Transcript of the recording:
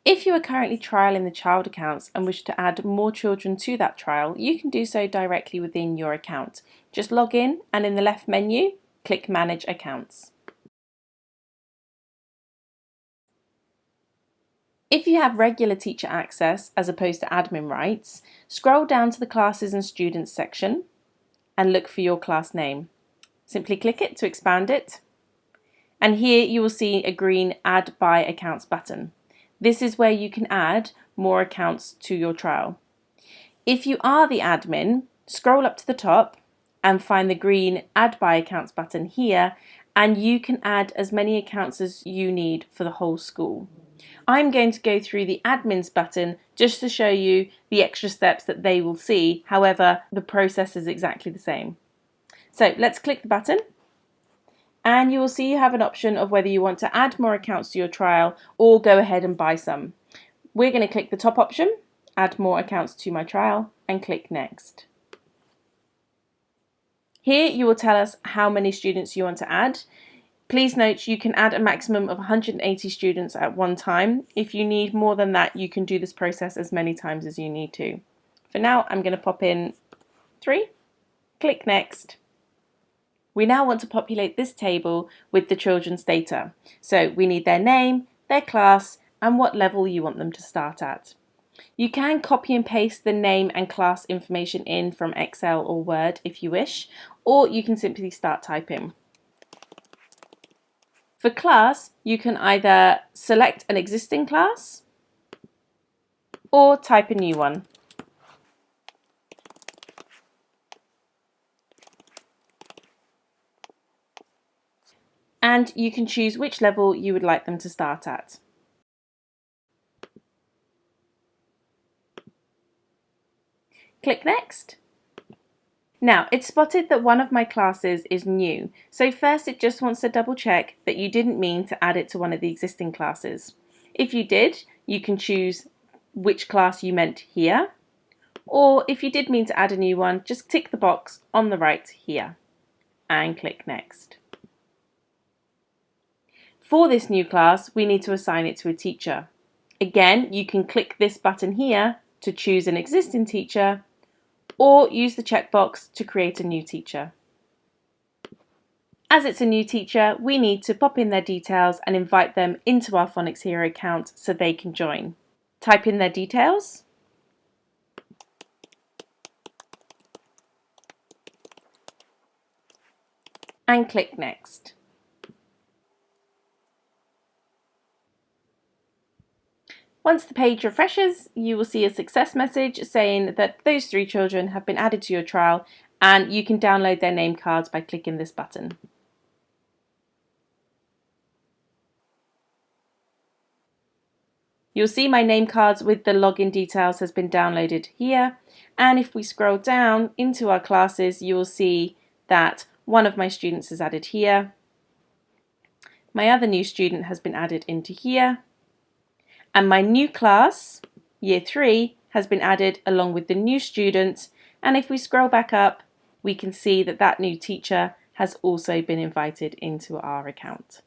If you are currently trialing the child accounts and wish to add more children to that trial, you can do so directly within your account. Just log in and in the left menu, click Manage Accounts. If you have regular teacher access as opposed to admin rights, scroll down to the Classes and Students section and look for your class name. Simply click it to expand it, and here you will see a green Add by Accounts button. This is where you can add more accounts to your trial. If you are the admin, scroll up to the top and find the green Add by Accounts button here, and you can add as many accounts as you need for the whole school. I'm going to go through the admins button just to show you the extra steps that they will see. However, the process is exactly the same. So let's click the button, and you will see you have an option of whether you want to add more accounts to your trial or go ahead and buy some. We're going to click the top option, add more accounts to my trial, and click next. Here you will tell us how many students you want to add. Please note you can add a maximum of 180 students at one time. If you need more than that, you can do this process as many times as you need to. For now, I'm going to pop in 3. Click next. We now want to populate this table with the children's data. So we need their name, their class, and what level you want them to start at. You can copy and paste the name and class information in from Excel or Word if you wish, or you can simply start typing. For class, you can either select an existing class or type a new one. And you can choose which level you would like them to start at. Click Next. Now, it's spotted that one of my classes is new, so first it just wants to double check that you didn't mean to add it to one of the existing classes. If you did, you can choose which class you meant here, or if you did mean to add a new one, just tick the box on the right here and click Next. For this new class, we need to assign it to a teacher. Again, you can click this button here to choose an existing teacher, or use the checkbox to create a new teacher. As it's a new teacher, we need to pop in their details and invite them into our Phonics Hero account so they can join. Type in their details, and click Next. Once the page refreshes, you will see a success message saying that those 3 children have been added to your trial, and you can download their name cards by clicking this button. You'll see my name cards with the login details has been downloaded here, and if we scroll down into our classes, you will see that one of my students is added here. My other new student has been added into here, and my new class, Year 3, has been added along with the new student, and if we scroll back up, we can see that that new teacher has also been invited into our account.